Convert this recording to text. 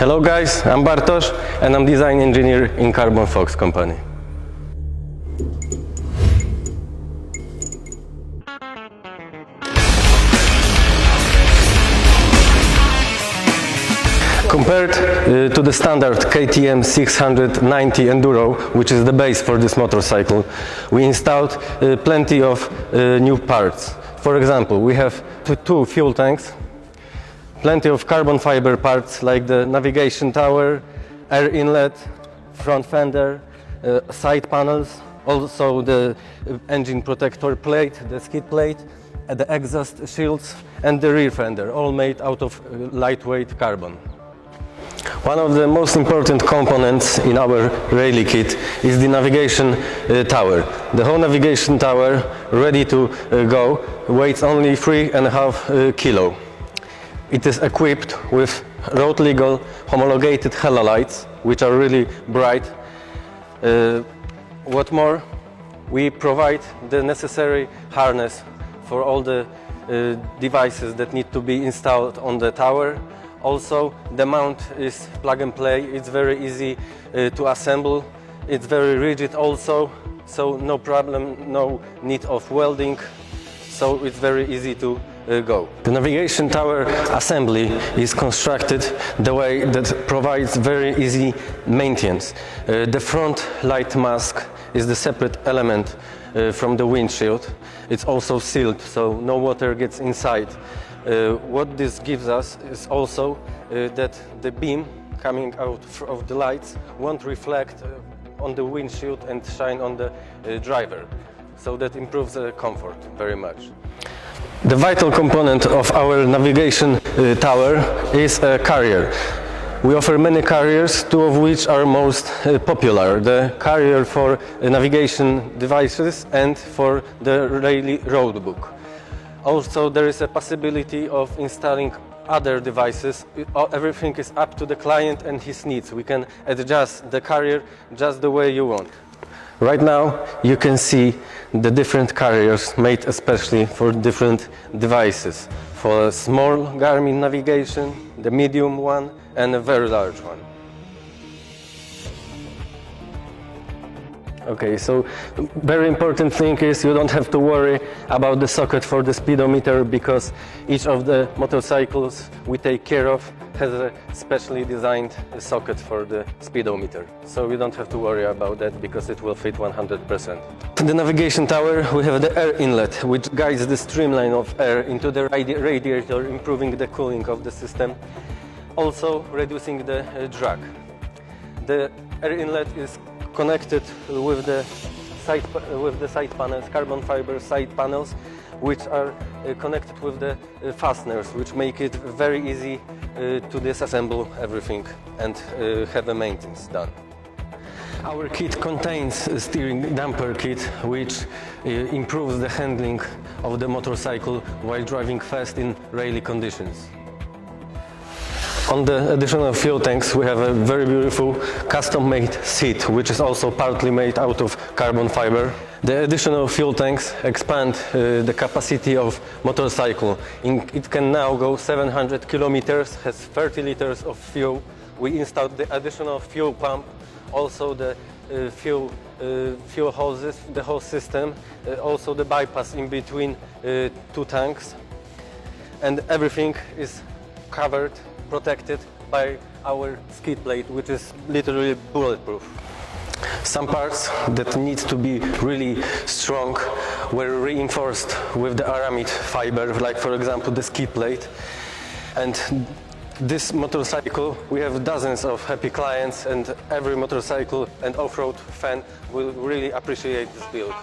Hello guys, I'm Bartosz and I'm design engineer in Carbon Fox company. Compared to the standard KTM 690 Enduro, which is the base for this motorcycle, we installed plenty of new parts. For example, we have two fuel tanks, plenty of carbon fiber parts like the navigation tower, air inlet, front fender, side panels, also the engine protector plate, the skid plate, the exhaust shields and the rear fender, all made out of lightweight carbon. One of the most important components in our rally kit is the navigation tower. The whole navigation tower, ready to go, weighs only 3.5 kilo. It is equipped with road legal homologated halogens, which are really bright. What more, we provide the necessary harness for all the devices that need to be installed on the tower. Also, the mount is plug and play. It's very easy to assemble. It's very rigid also, so no problem, no need of welding. So it's very easy to go. The navigation tower assembly is constructed the way that provides very easy maintenance. The front light mask is the separate element from the windshield. It's also sealed, so no water gets inside. What this gives us is also that the beam coming out of the lights won't reflect on the windshield and shine on the driver. So that improves the comfort very much. The vital component of our navigation tower is a carrier. We offer many carriers, two of which are most popular. The carrier for navigation devices and for the Rally Roadbook. Also, there is a possibility of installing other devices. Everything is up to the client and his needs. We can adjust the carrier just the way you want. Right now, you can see the different carriers made especially for different devices. For a small Garmin navigation, the medium one, and a very large one. Okay, so very important thing is you don't have to worry about the socket for the speedometer, because each of the motorcycles we take care of has a specially designed socket for the speedometer. So we don't have to worry about that because it will fit 100%. In the navigation tower we have the air inlet, which guides the streamline of air into the radiator, improving the cooling of the system, also reducing the drag. The air inlet is connected with the side panels, carbon fiber side panels, which are connected with the fasteners, which make it very easy to disassemble everything and have a maintenance done. Our kit contains a steering damper kit, which improves the handling of the motorcycle while driving fast in rally conditions. On the additional fuel tanks we have a very beautiful custom-made seat, which is also partly made out of carbon fiber. The additional fuel tanks expand the capacity of motorcycle. It can now go 700 kilometers, has 30 liters of fuel. We installed the additional fuel pump, also the fuel hoses, the whole system, also the bypass in between two tanks, and everything is covered, protected by our skid plate, which is literally bulletproof. Some parts that need to be really strong were reinforced with the aramid fiber, like for example the skid plate. And this motorcycle, we have dozens of happy clients, and every motorcycle and off-road fan will really appreciate this build.